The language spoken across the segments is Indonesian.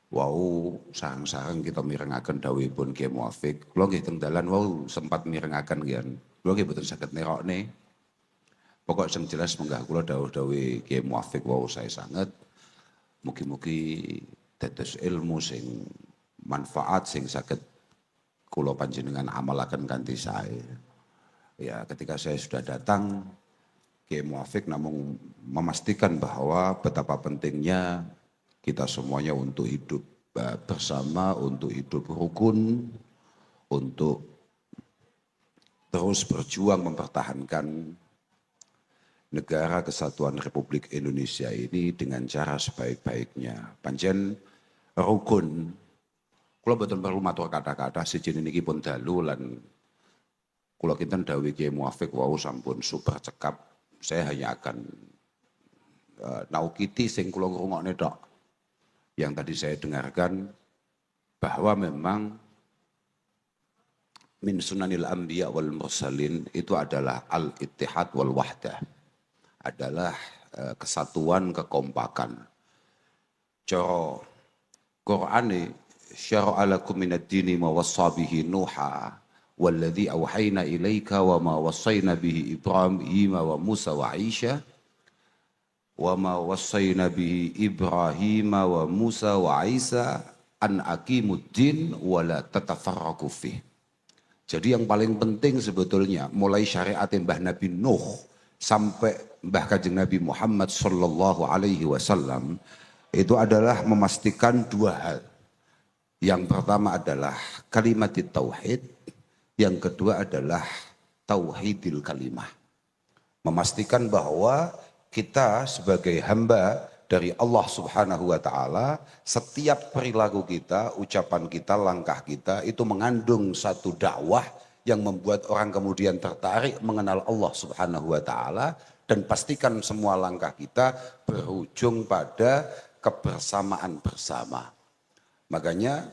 Wau sareng-sareng kita mirengaken dawuhipun Kiai Muafik. Kula nggih teng dalan wau sempat mirengaken nggih. Kula nggih boten saged nerokne. Pokok sing jelas menggah kula dawuh-dawuh Kiai Muafik wau sae sanget. Mugi-mugi dados ilmu sing manfaat sing saged kula panjenengan amalaken kanthi sae. Ya, ketika saya sudah datang, Kiai Muafik namun memastikan bahwa betapa pentingnya kita semuanya untuk hidup bersama, untuk hidup rukun, untuk terus berjuang mempertahankan negara kesatuan Republik Indonesia ini dengan cara sebaik-baiknya. Pancen rukun, kula boten perlu matur kata-kata sejene niki pun dalu lan kula kinten dawuh Kiai Muafik wau sampun super cekap. Saya hanya akan naukiti sing kula ngrungokne tok. Yang tadi saya dengarkan bahwa memang min sunanil anbiya wal mursalin itu adalah al-ittihad wal wahdah. Adalah kesatuan, kekompakan. Cara Qur'ane syara'a lakum minad dini ma wassa bihi Nuha walladzi auhayna ilaika wa ma wassayna bihi Ibrahim wa Musa wa Aisyah wa ma wassayna bihi Ibrahim wa Musa wa Isa an aqimuddin wa la tatafarraqu fih. Jadi yang paling penting sebetulnya mulai syariat Mbah Nabi Nuh sampai Mbah Kanjeng Nabi Muhammad sallallahu alaihi wasallam itu adalah memastikan dua hal. Yang pertama adalah kalimat tauhid, yang kedua adalah tauhidil kalimah. Memastikan bahwa kita sebagai hamba dari Allah Subhanahu wa taala, setiap perilaku kita, ucapan kita, langkah kita itu mengandung satu dakwah yang membuat orang kemudian tertarik mengenal Allah Subhanahu wa taala dan pastikan semua langkah kita berujung pada kebersamaan bersama. Makanya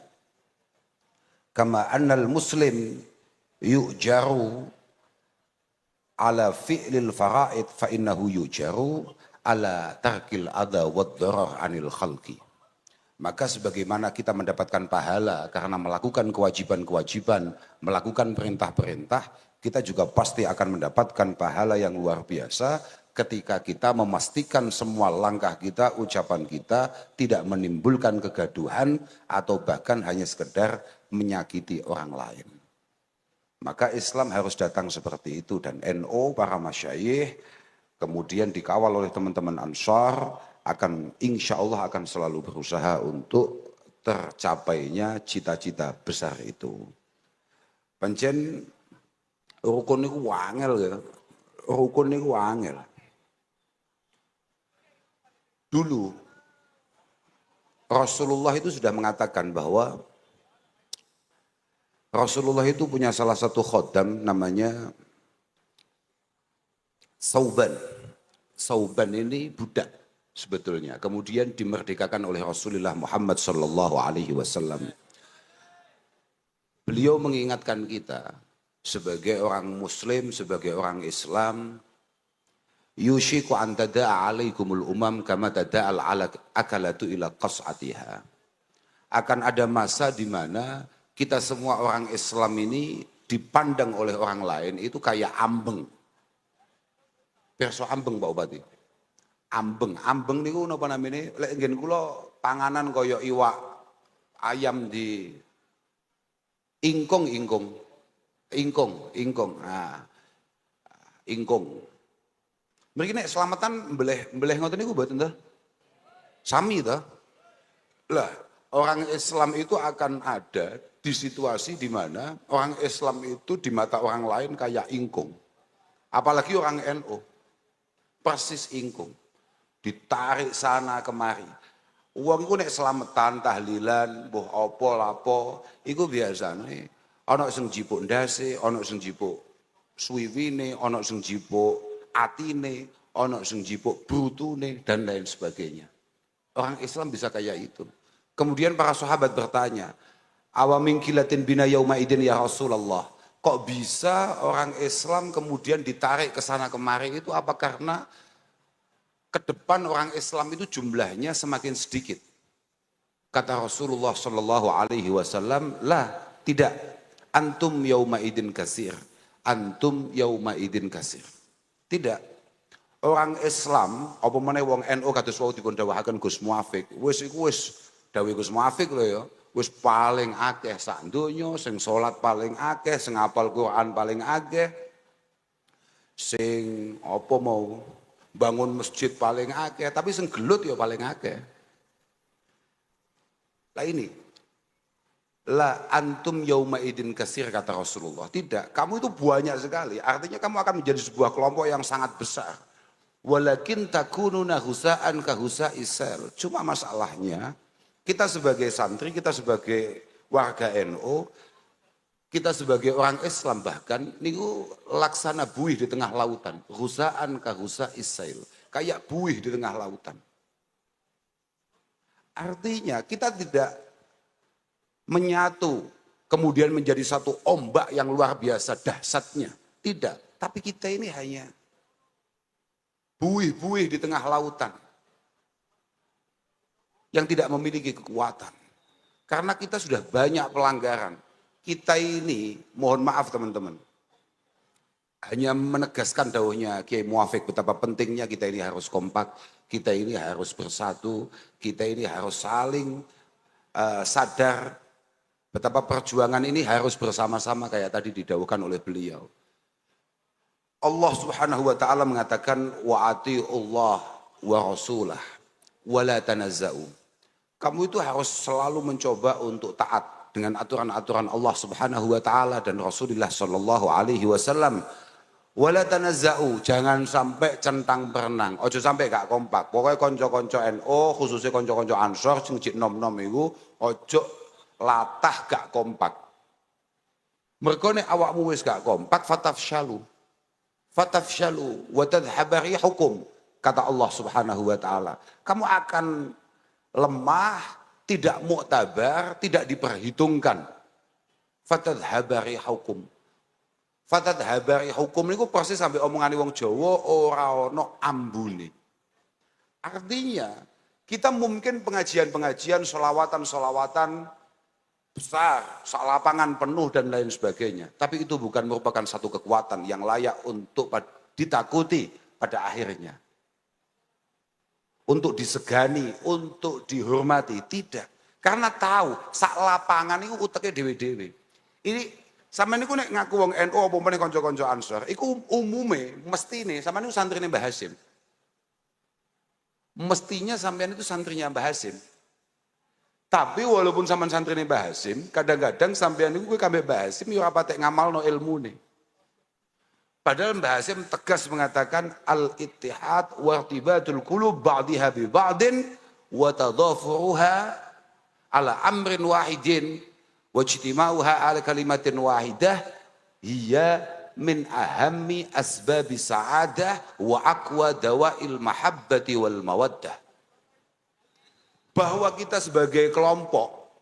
kama annal muslim yu'jaru ala fi'lil fara'id fa innahu yujaru ala tarkil adha wad darar anil khalqi. Maka sebagaimana kita mendapatkan pahala karena melakukan kewajiban-kewajiban, melakukan perintah-perintah, kita juga pasti akan mendapatkan pahala yang luar biasa ketika kita memastikan semua langkah kita, ucapan kita tidak menimbulkan kegaduhan atau bahkan hanya sekedar menyakiti orang lain. Maka Islam harus datang seperti itu dan NU, para masyayikh, kemudian dikawal oleh teman-teman Ansar akan insya Allah akan selalu berusaha untuk tercapainya cita-cita besar itu. Pancen rukun itu wangel ya. Rukun itu wangel. Dulu Rasulullah itu sudah mengatakan bahwa Rasulullah itu punya salah satu khodam namanya Sauban. Sauban ini budak sebetulnya. Kemudian dimerdekakan oleh Rasulullah Muhammad sallallahu alaihi wasallam. Beliau mengingatkan kita sebagai orang muslim, sebagai orang Islam, yushiku an tada'a alaikumul umam kama tada'al akalatu ila qas'atiha. Akan ada masa di mana kita semua orang Islam ini dipandang oleh orang lain itu kayak ambeng. Perso ambeng Pak Bupati. Ambeng niku napa namine? Lek nggen kula panganan kaya iwak ayam di ingkung. Nah, ingkung. Mriki nek selamatan mbeleh ngoten niku mboten to? Sami to? Lah, orang Islam itu akan ada di situasi di mana orang Islam itu di mata orang lain kayak ingkung. Apalagi orang NU. Persis ingkung. Ditarik sana kemari. Uang itu nek selamatan, tahlilan, mbuh apa lapo, iku biasane ana sing jipuk ndase, ana sing jipuk suwiwine, ana sing jipuk atine, ana sing jipuk brutune dan lain sebagainya. Orang Islam bisa kayak itu. Kemudian para sahabat bertanya, awamin kilatin bina yauma idin ya Rasulullah. Kok bisa orang Islam kemudian ditarik ke sana kemari itu apa karena ke depan orang Islam itu jumlahnya semakin sedikit. Kata Rasulullah Shallallahu Alaihi Wasallam, lah, tidak. Antum yauma idin kasir. Antum yauma idin kasir. Tidak. Orang Islam, apa meneh wong NU kados wau dipun dawuhaken Gus Muafik, wis dawuh Gus Muafik lho ya, wis paling akeh sak donya, sing salat paling akeh, sing hafal Quran paling akeh, sing apa mau bangun masjid paling akeh, tapi sing gelut ya paling akeh. Lah ini, la antum yauma idin kasir kata Rasulullah. Tidak, kamu itu banyak sekali. Artinya kamu akan menjadi sebuah kelompok yang sangat besar. Walakin takununa husa'an kahusa isel. Cuma masalahnya, kita sebagai santri, kita sebagai warga NU, kita sebagai orang Islam bahkan, niku laksana buih di tengah lautan. Husa'an kahusa isel. Kayak buih di tengah lautan. Artinya kita tidak menyatu, kemudian menjadi satu ombak yang luar biasa dahsyatnya. Tidak, tapi kita ini hanya buih-buih di tengah lautan yang tidak memiliki kekuatan. Karena kita sudah banyak pelanggaran. Kita ini, mohon maaf teman-teman, hanya menegaskan dawuhnya Kiai Muafik betapa pentingnya kita ini harus kompak, kita ini harus bersatu, kita ini harus saling sadar betapa perjuangan ini harus bersama-sama kayak tadi didawuhkan oleh beliau. Allah Subhanahu wa taala mengatakan wa atiullah wa rasulah wa la tanazza'u. Kamu itu harus selalu mencoba untuk taat dengan aturan-aturan Allah Subhanahu wa taala dan Rasulullah sallallahu alaihi wasallam. Wala tanazza'u, jangan sampai centang berenang, ojo sampai gak kompak. Pokoknya konco-konco NU, khususnya konco-konco Ansor sing cik nom-nom iku ojo latah gak kompak. Mergo nek awakmu wis gak kompak fatafsyalu wa tadhhabu rihukum, kata Allah Subhanahu wa taala. Kamu akan lemah, tidak muktabar, tidak diperhitungkan. Fatadhhabu rihukum. Fatadhhabu rihukum niku persis sampai omongane wong Jawa ora ana ambune. Artinya kita mungkin pengajian-pengajian, solawatan-solawatan besar, lapangan penuh dan lain sebagainya. Tapi itu bukan merupakan satu kekuatan yang layak untuk ditakuti pada akhirnya. Untuk disegani, untuk dihormati, tidak. Karena tahu, sak lapangan itu uteknya dewe-dewe. Ini, sampeyan niku nek ngaku wong NU apa meneh kanca-kanca Ansor, iku umume mestine sampeyan niku santrine Mbah Hasyim. Mestinya sampeyan itu santrinya Mbah Hasyim. Tapi walaupun sampean santrine Mbah Hasyim, kadang-kadang sampeyan niku kowe kambe Mbah Hasyim yo ora patek ngamalno ilmune. Padahal Mbah Hasyim tegas mengatakan al-ittihad wa irtibatul qulub ba'daha bi ba'din wa tadhafuruha ala amrin wahidin wajtima'uha ala kalimatin wahidah hiya min ahammi asbabi sa'adah wa aqwa dawa'il mahabbati wal mawaddah. Bahwa kita sebagai kelompok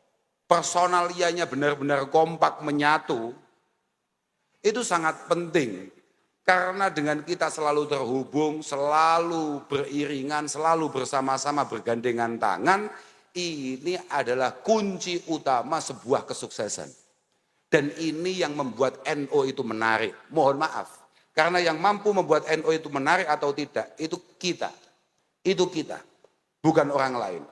personalianya benar-benar kompak menyatu itu sangat penting, karena dengan kita selalu terhubung, selalu beriringan, selalu bersama-sama bergandengan tangan, ini adalah kunci utama sebuah kesuksesan. Dan ini yang membuat NU itu menarik. Mohon maaf, karena yang mampu membuat NU itu menarik atau tidak, itu kita. Itu kita, bukan orang lain.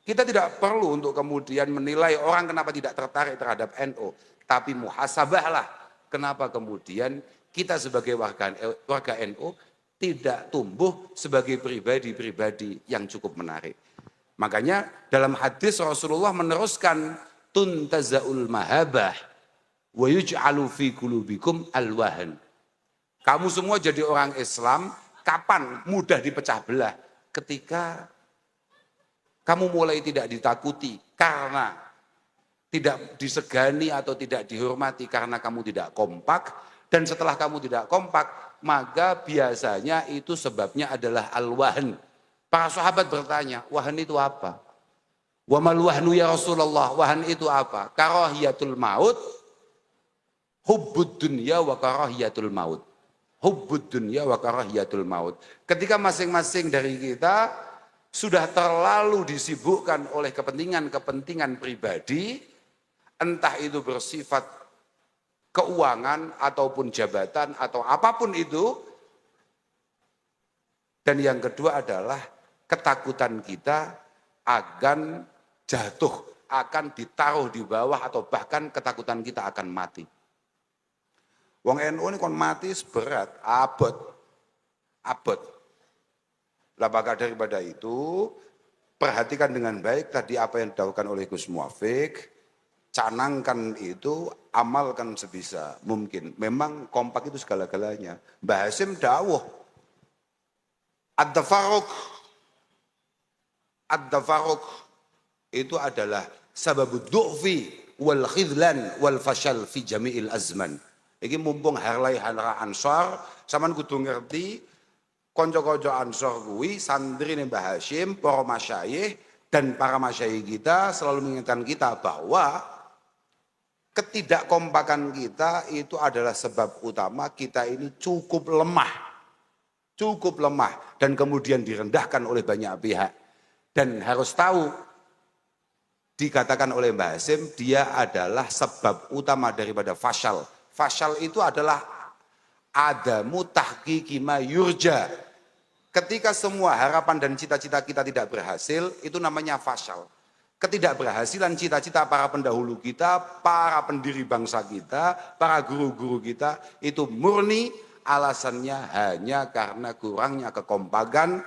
Kita tidak perlu untuk kemudian menilai orang kenapa tidak tertarik terhadap NU. Tapi muhasabahlah kenapa kemudian kita sebagai warga NU tidak tumbuh sebagai pribadi-pribadi yang cukup menarik. Makanya dalam hadis Rasulullah meneruskan tuntazaul mahabah wa yuj'alu fi qulubikum alwahan. Kamu semua jadi orang Islam, kapan mudah dipecah belah? Ketika kamu mulai tidak ditakuti karena tidak disegani atau tidak dihormati karena kamu tidak kompak, dan setelah kamu tidak kompak, maka biasanya itu sebabnya adalah al-wahn. Para sahabat bertanya, wahan itu apa? Wa mal wahnu ya Rasulullah, wahan itu apa? Karahiyatul maut, hubbud dunya wa karahiyatul maut. Hubbud dunya wa karahiyatul maut. Ketika masing-masing dari kita sudah terlalu disibukkan oleh kepentingan-kepentingan pribadi, entah itu bersifat keuangan ataupun jabatan atau apapun itu. Dan yang kedua adalah ketakutan kita akan jatuh, akan ditaruh di bawah, atau bahkan ketakutan kita akan mati. Wong NU ini kon mati seberat, abot. Lah maka daripada itu, perhatikan dengan baik tadi apa yang dilakukan oleh Gus Muafik, canangkan itu, amalkan sebisa mungkin. Memang kompak itu segala-galanya. Mbah Hasyim dawuh, ad-tafarruq itu adalah sababud du'fi wal khidlan wal fashal fi jami'il azman. Iki mumpung harlai hanra Ansor, sampean kudu ngerti konco-konco Ansor kuwi santrine Mbah Hasyim, para masyayikh dan para masyayikh kita selalu mengingatkan kita bahwa ketidakkompakan kita itu adalah sebab utama kita ini cukup lemah dan kemudian direndahkan oleh banyak pihak. Dan harus tahu, dikatakan oleh Mbah Hasyim, dia adalah sebab utama daripada fashal. Fashal itu adalah adamu tahqiqi ma yurja. Ketika semua harapan dan cita-cita kita tidak berhasil, itu namanya fashal. Ketidakberhasilan cita-cita para pendahulu kita, para pendiri bangsa kita, para guru-guru kita, itu murni alasannya hanya karena kurangnya kekompakan,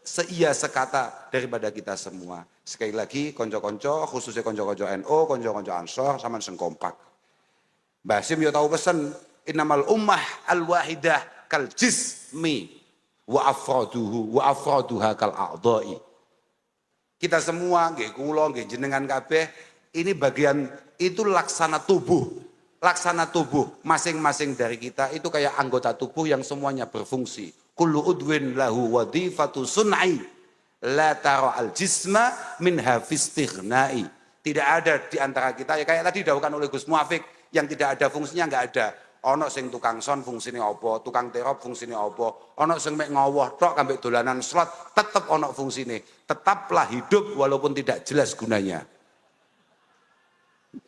seia sekata daripada kita semua. Sekali lagi, konco-konco, khususnya konco-konco NU, konco-konco Ansor, sama sing kompak. Mbah Hasyim yo tahu pesen, innamal ummah al-wahidah kal jismi wa afraduha kal a'dha'i. Kita semua, nggih kula, nggih jenengan kabeh, ini bagian itu laksana tubuh. Laksana tubuh masing-masing dari kita itu kayak anggota tubuh yang semuanya berfungsi. Kullu udwin lahu wadhifatu sun'i la tara al jisma min hafistighnai. Tidak ada di antara kita, ya kayak tadi didhawuhkan oleh Gus Muafik, yang tidak ada fungsinya nggak ada. Ono sing tukang son fungsine apa, tukang terop fungsine apa, ono sing mek ngowoh tok kambek dolanan slot, tetep ono fungsine. Tetaplah hidup walaupun tidak jelas gunanya.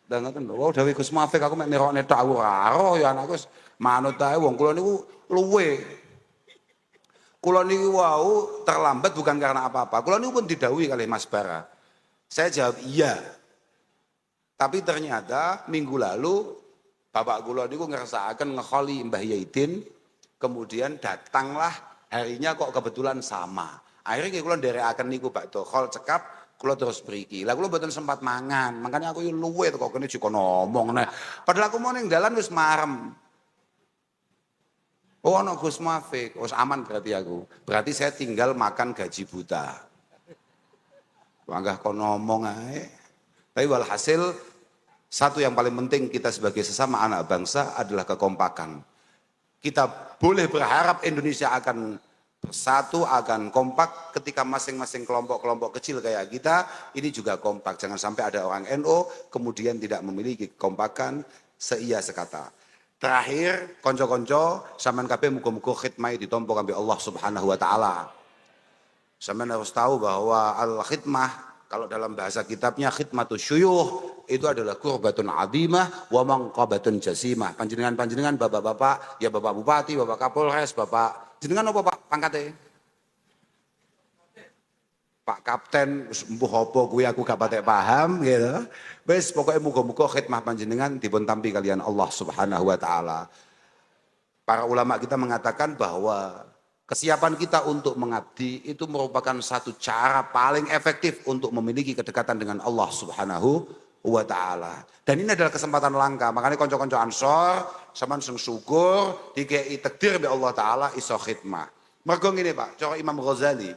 Dan ngoten lho, dawuh Gus Muafik, aku mek nerokne tok aku karo ya anakku manut ae wong kula niku luwe. Kula niku wau terlambat bukan karena apa-apa. Kula niku pun didhawuhi kali Mas Bara. Saya jawab iya. Tapi ternyata minggu lalu Bapak kula niku ngersakaken ngekholi Mbah Yaidin, kemudian datanglah harinya kok kebetulan sama. Akhirnya kula nderekaken niku bakdo khol cekap, kula terus mriki. Lah kula mboten sempat mangan, makanya aku yo luwe kok kene jiko ngomong nah. Padahal aku mau ning dalan wis marem. Oh ana Gus Muafik, wis aman berarti aku. Berarti saya tinggal makan gaji buta. Wanggah kok ngomong ae. Tapi walhasil satu yang paling penting kita sebagai sesama anak bangsa adalah kekompakan. Kita boleh berharap Indonesia akan bersatu, akan kompak ketika masing-masing kelompok-kelompok kecil kayak kita ini juga kompak. Jangan sampai ada orang NU kemudian tidak memiliki kekompakan seia sekata. Terakhir, konco-konco, sampean kabeh muga-muga khidmah ditampa kangge Allah Subhanahu wa taala. Sampean harus tahu bahwa al-khidmah kalau dalam bahasa kitabnya khidmatus syuyuh itu adalah qurbatun azimah wa manqabatun jasimah. Panjenengan-panjenengan bapak-bapak, ya Bapak Bupati, Bapak Kapolres, Bapak jenengan apa Pak pangkate? Pak Kapten, mbuh apa kuwi aku gak patek paham gitu. Wis pokoke muga-muga khidmah panjenengan dipun tampi kalian Allah Subhanahu wa taala. Para ulama kita mengatakan bahwa kesiapan kita untuk mengabdi itu merupakan satu cara paling efektif untuk memiliki kedekatan dengan Allah Subhanahu wa taala. Dan ini adalah kesempatan langka. Makanya konco-konco Ansor sampean sing syukur dikei takdir be Allah taala iso khidmah. Mergo ngene Pak, cara Imam Ghazali,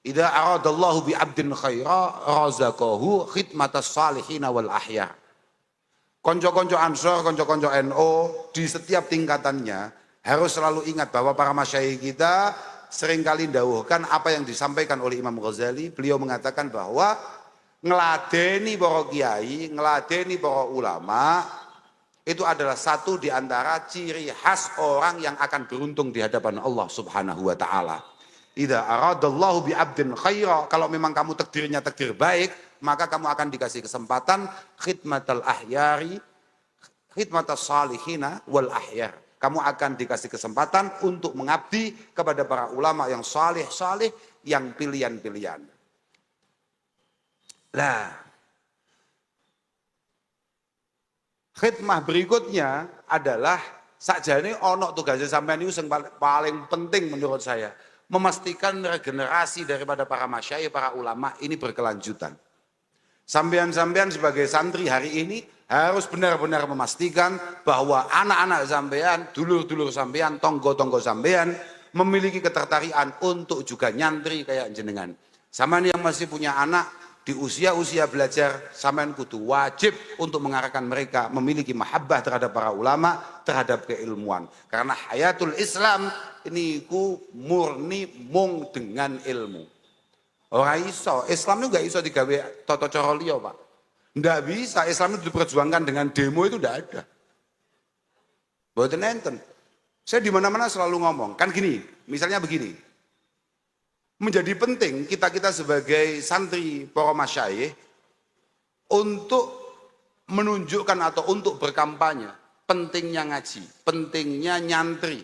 idza aradallahu bi 'abdin khaira razaqahu khidmatas salihin wal ahya. Konco-konco Ansor, konco-konco NU di setiap tingkatannya harus selalu ingat bahwa para masyayikh kita seringkali dawuhkan apa yang disampaikan oleh Imam Ghazali. Beliau mengatakan bahwa ngeladeni para kiai, ngeladeni para ulama itu adalah satu di antara ciri khas orang yang akan beruntung di hadapan Allah Subhanahu wa taala. Idza aradallahu bi 'abdin khaira, kalau memang kamu takdirnya takdir baik, maka kamu akan dikasih kesempatan khidmatal ahyari, khidmatas salihina wal ahyar. Kamu akan dikasih kesempatan untuk mengabdi kepada para ulama yang salih-salih, yang pilihan-pilihan. Nah, khidmah berikutnya adalah sakjane ono tugasnya sampean niku sing paling penting menurut saya, memastikan regenerasi daripada para masyayikh, para ulama ini berkelanjutan. Sampean-sampean sebagai santri hari ini harus benar-benar memastikan bahwa anak-anak sampean, dulur-dulur sampean, tonggo-tonggo sampean memiliki ketertarikan untuk juga nyantri kayak jenengan. Sampean yang masih punya anak di usia-usia belajar, sampean kudu wajib untuk mengarahkan mereka memiliki mahabbah terhadap para ulama, terhadap keilmuan. Karena hayatul Islam ini ku murni mung dengan ilmu. Orang iso, Islam itu gak iso digawe toto cara liya, Pak. Nggak bisa, Islam itu diperjuangkan dengan demo, itu nggak ada. Mboten enten. Saya di mana-mana selalu ngomong, kan gini, misalnya begini. Menjadi penting kita sebagai santri para masyayikh untuk menunjukkan atau untuk berkampanye pentingnya ngaji, pentingnya nyantri.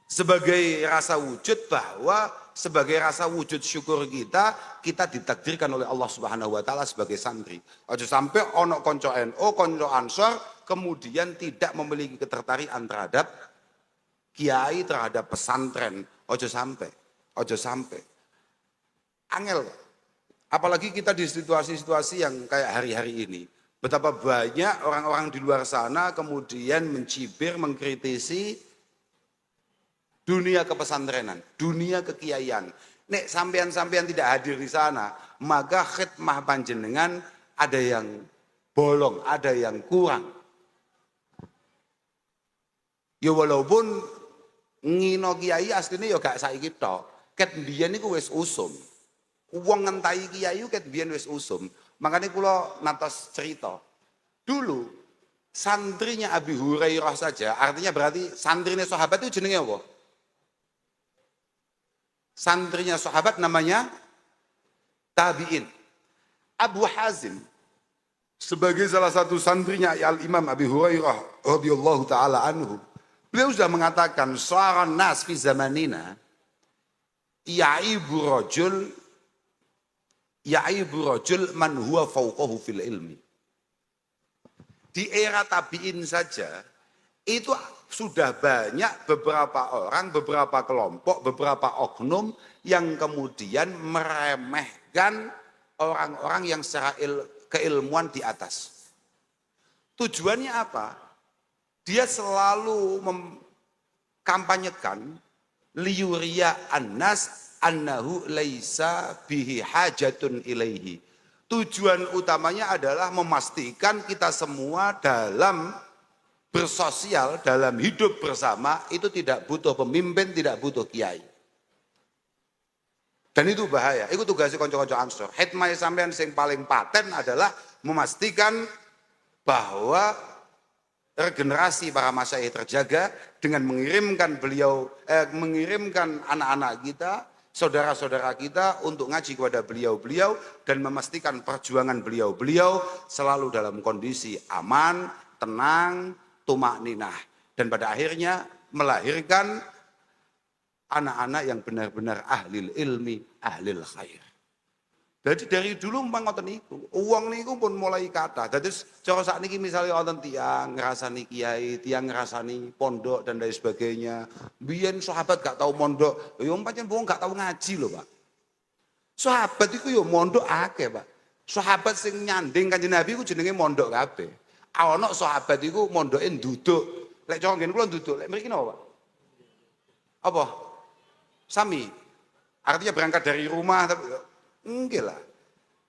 Sebagai rasa wujud bahwa sebagai rasa wujud syukur kita ditakdirkan oleh Allah Subhanahu wa taala sebagai santri. Aja sampai ono konco NU, konco Ansor kemudian tidak memiliki ketertarikan terhadap kiai, terhadap pesantren. Aja sampai. Aja sampai. Angel. Apalagi kita di situasi-situasi yang kayak hari-hari ini. Betapa banyak orang-orang di luar sana kemudian mencibir, mengkritisi dunia kepesantrenan, dunia kekiaian. Nek sampean-sampean tidak hadir di sana, maka khidmah panjenengan ada yang bolong, ada yang kurang. Ya walaupun ngino kiai asline ya gak saiki tok. Ket biyen niku wis usum. Wong ngentahi kiai ket biyen wis usum. Makanya kula natos cerita. Dulu santrinya Abi Hurairah saja, artinya berarti santrinya sahabat itu jenenge apa? Santrinya sahabat namanya tabi'in. Abu Hazim sebagai salah satu santrinya Al-Imam Abi Hurairah radhiyallahu taala anhu, beliau sudah mengatakan saran nas fi zamanina ya'ibu rajul man huwa fawqahu fil ilmi. Di era tabi'in saja itu sudah banyak beberapa orang, beberapa kelompok, beberapa oknum yang kemudian meremehkan orang-orang yang secara keilmuan di atas. Tujuannya apa? Dia selalu mengkampanyekan liyuriya annas annahu laisa bihi hajatun ilaihi. Tujuan utamanya adalah memastikan kita semua dalam bersosial, dalam hidup bersama itu tidak butuh pemimpin, tidak butuh kiai. Dan itu bahaya. Itu tugasnya konco-konco Ansor. Hikmah sampean sing paling paten adalah memastikan bahwa regenerasi para masyayikh terjaga dengan mengirimkan anak-anak kita, saudara-saudara kita untuk ngaji kepada beliau-beliau dan memastikan perjuangan beliau-beliau selalu dalam kondisi aman, tenang, tumak ninah, dan pada akhirnya melahirkan anak-anak yang benar-benar ahlil ilmi, ahlil khair. Jadi dari dulu memang ngoten niku, uang niku pun mulai kata. Jadi cara sakniki misalnya wonten tiang ngrasani kiai, tiang ngrasani pondok dan lain sebagainya. Biyen sahabat gak tahu mondok, yo pancen wong gak tahu ngaji lho, Pak. Sahabat iku yo mondok akeh, Pak. Sahabat sing nyanding Kanjeng Nabi iku jenenge mondok kabeh. Ana sahabat iku mondoke nduduk. Lek cara nggen kula nduduk, lek mriki napa, Pak? Apa? Sami. Artinya berangkat dari rumah tapi enggak lah.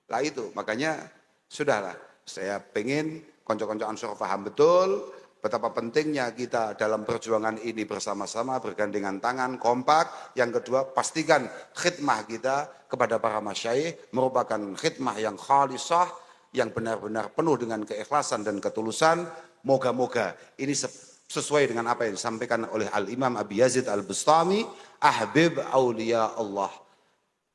Lah itu, makanya sudahlah. Saya pengen konco-konco Ansor paham betul betapa pentingnya kita dalam perjuangan ini bersama-sama, bergandengan tangan, kompak. Yang kedua, pastikan khidmah kita kepada para masyayikh merupakan khidmah yang khalisah, yang benar-benar penuh dengan keikhlasan dan ketulusan. Moga-moga ini sesuai dengan apa yang disampaikan oleh Al-Imam Abi Yazid Al-Bustami, ahbib awliya Allah.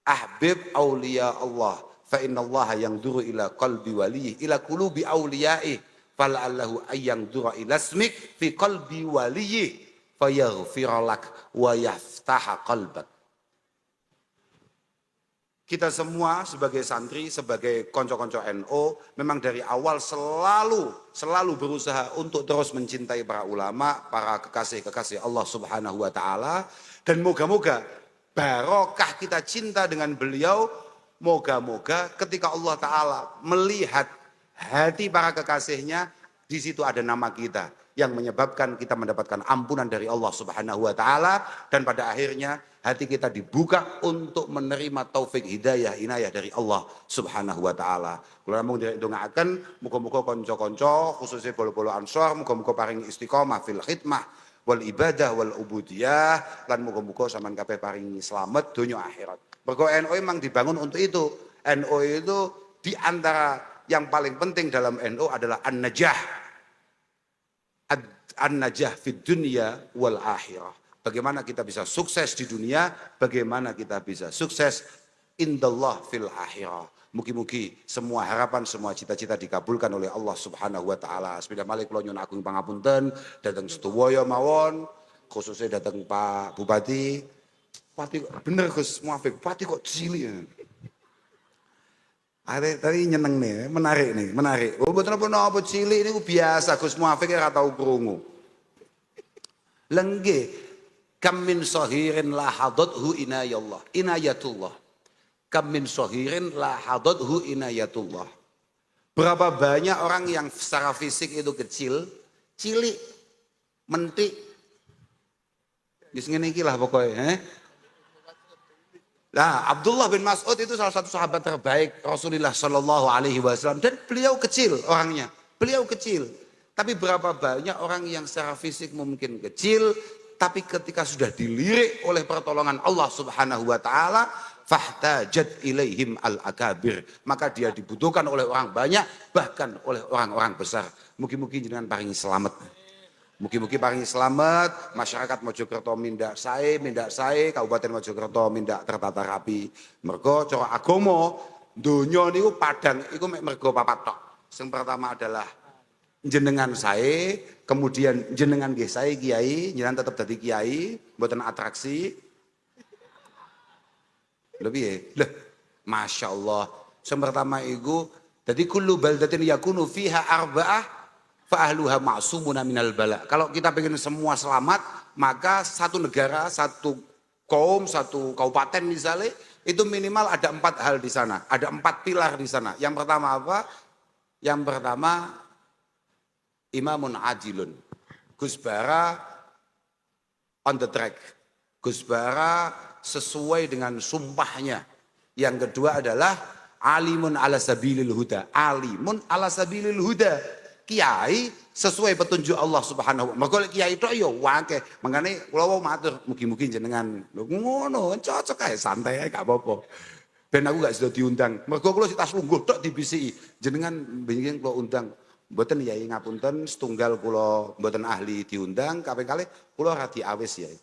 Ahbib awliya Allah. Fa inna Allah yang duru ila qalbi waliyih, ila qulubi awliyaih. Fala'allahu ayyang dura ila smik fi qalbi waliyih. Fayaghfiralak wa yaftaha qalbak. Kita semua sebagai santri, sebagai konco-konco NU, memang dari awal selalu berusaha untuk terus mencintai para ulama, para kekasih-kekasih Allah Subhanahu wa taala, dan moga-moga barokah kita cinta dengan beliau, moga-moga ketika Allah taala melihat hati para kekasihnya, di situ ada nama kita yang menyebabkan kita mendapatkan ampunan dari Allah Subhanahu wa taala, dan pada akhirnya hati kita dibuka untuk menerima taufik hidayah inayah dari Allah Subhanahu wa taala. Kula namung ndongaaken muga-muga kanca-kanca khususnya bolo-bolo Ansor muga-muga paring istiqomah fil khidmah wal ibadah wal ubudiyah, lan muga-muga sampean kabeh paring slamet donya akhirat. Mergo NU memang dibangun untuk itu. NU itu di antara yang paling penting dalam NU adalah an-najah. An-najah fid dunya wal akhirah. Bagaimana kita bisa sukses di dunia, bagaimana kita bisa sukses indallah fil akhirah. Mugi-mugi semua harapan, semua cita-cita dikabulkan oleh Allah Subhanahu wa taala. Sepeda malih kula nyuwun agung pangapunten dhateng sedaya mawon, khususnya dhateng Pak Bupati. Bupati bener Gus Muafik, Bupati kok cilik. Tadi nyeneng nih, menarik. Oh mboten napa cilik niku biasa Gus Muafik ora tau krungu. Lengge kam min sahirin la hadathu inayatullah. Kam min sahirin la hadathu inayatullah. Berapa banyak orang yang secara fisik itu kecil, cilik, mentik. Wis ngene iki lah pokoknya, Nah, Abdullah bin Mas'ud itu salah satu sahabat terbaik Rasulullah Shallallahu Alaihi Wasallam, dan beliau kecil orangnya, beliau kecil. Tapi berapa banyak orang yang secara fisik mungkin kecil, tapi ketika sudah dilirik oleh pertolongan Allah Subhanahu Wa Taala, fahtajat ilaihim al-akabir, maka dia dibutuhkan oleh orang banyak, bahkan oleh orang-orang besar. Mugi-mugi jenengan paringi selamat. Mugi-mugi paringi selamat, masyarakat Mojokerto mindak sae, Kabupaten Mojokerto mindak tertata rapi. Mergo cara agama donya niku padang iku mek mergo papat tok. Sing pertama adalah jenengan sae, kemudian jenengan nggih sae kiai, jenengan tetep dadi kiai, mboten atraksi. Lebih ya, Masya Allah. Yang pertama itu, jadi kullu baldatin yakunu fiha arba'ah fa'ahluha ma'sumuna minal bala. Kalau kita pengen semua selamat, maka satu negara, satu kaum, satu kabupaten misalnya, itu minimal ada 4 hal di sana. Ada 4 pilar di sana. Yang pertama apa? Yang pertama, imamun adilun. Gus Bara on the track. Gus Bara sesuai dengan sumpahnya. Yang kedua adalah alimun ala sabilil huda. Alimun ala sabilil huda. Kiai sesuai petunjuk Allah Subhanahu wa taala. Mergo kiai tok ya akeh. Mangane kula wau matur mugi-mugi jenengan ngono cocok ae santai ae gak apa-apa. Ben aku gak sudah diundang. Mergo kula sik tas lungguh tok dibisiki. Jenengan bengi kula undang. Mboten yai ngapunten setunggal kula mboten ahli diundang, kaping kalih kula ora diawis yai.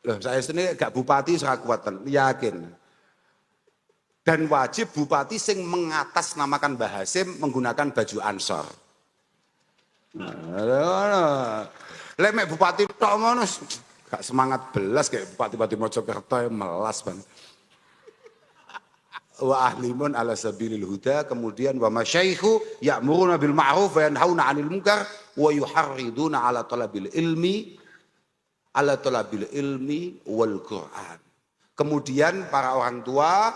Loh saya sendiri gak bupati ora kuwatan, yakin. Dan wajib bupati sing mengatasnamakan Mbah Hasim menggunakan baju Ansor. Lek mek bupati tok ngono gak semangat belas kayak bupati-bupati Mojokerto melas banget. Wa ahlimun ala sabilil huda, kemudian wa masyaikhu ya'muruna bil ma'ruf wa yanhauna 'anil munkar wa yuharriduna ala talabil ilmi wal Qur'an. Kemudian para orang tua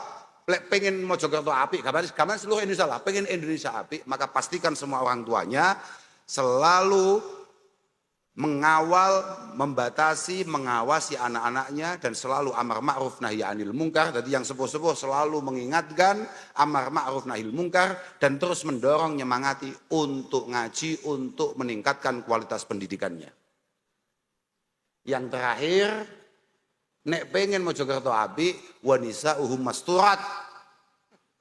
lek pengen Mojokerto apik, gambaran seluruh Indonesia lah, pengen Indonesia apik, maka pastikan semua orang tuanya selalu mengawal, membatasi, mengawasi anak-anaknya, dan selalu amar ma'ruf nahi anil munkar. Jadi yang sepuh-sepuh selalu mengingatkan amar ma'ruf nahi munkar, dan terus mendorong, nyemangati untuk ngaji, untuk meningkatkan kualitas pendidikannya. Yang terakhir, nek pengen Mojokerto apik, wanisa uhum masturat.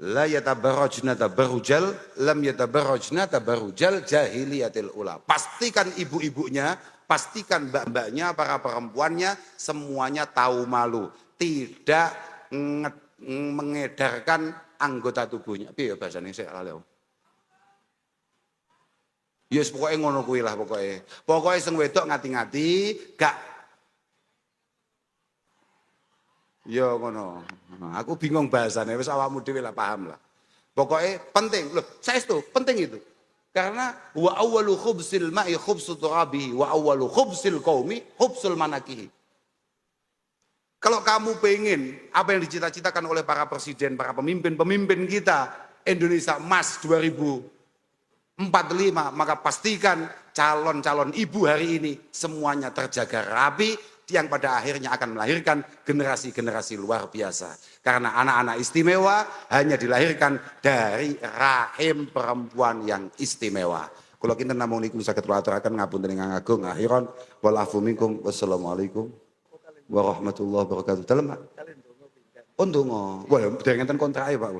La yatabarrajna tabarrujal lam yatabarrajna tabarrujal jahiliyatil ula. Pastikan ibu-ibunya, pastikan mbak-mbaknya, para perempuannya semuanya tahu malu, tidak mengedarkan anggota tubuhnya. Piye bahasane sik lali. Yes pokoknya ngono kuwi lah pokoknya. Pokoknya sing wedok ngati-ngati gak ya ngono. Aku bingung bahasane wis awakmu dhewe lah paham lah. Pokoknya penting, loh, saestu penting itu. Karena wa awwalu khubsil ma'i khubsu turabihi wa awwalu khubsil qaumi khubsul manakihi. Kalau kamu pengen apa yang dicita-citakan oleh para presiden, para pemimpin kita Indonesia Emas 2045, maka pastikan calon-calon ibu hari ini semuanya terjaga rapi yang pada akhirnya akan melahirkan generasi-generasi luar biasa. Karena anak-anak istimewa hanya dilahirkan dari rahim perempuan yang istimewa. Kalau kita namung niku saged kula aturaken ngapunten ingkang agung akhiron wal afu minkum wassalamualaikum warahmatullahi wabarakatuh. Dalem Pak. Oh ndonga. Wah, dereng enten kontrake Pak.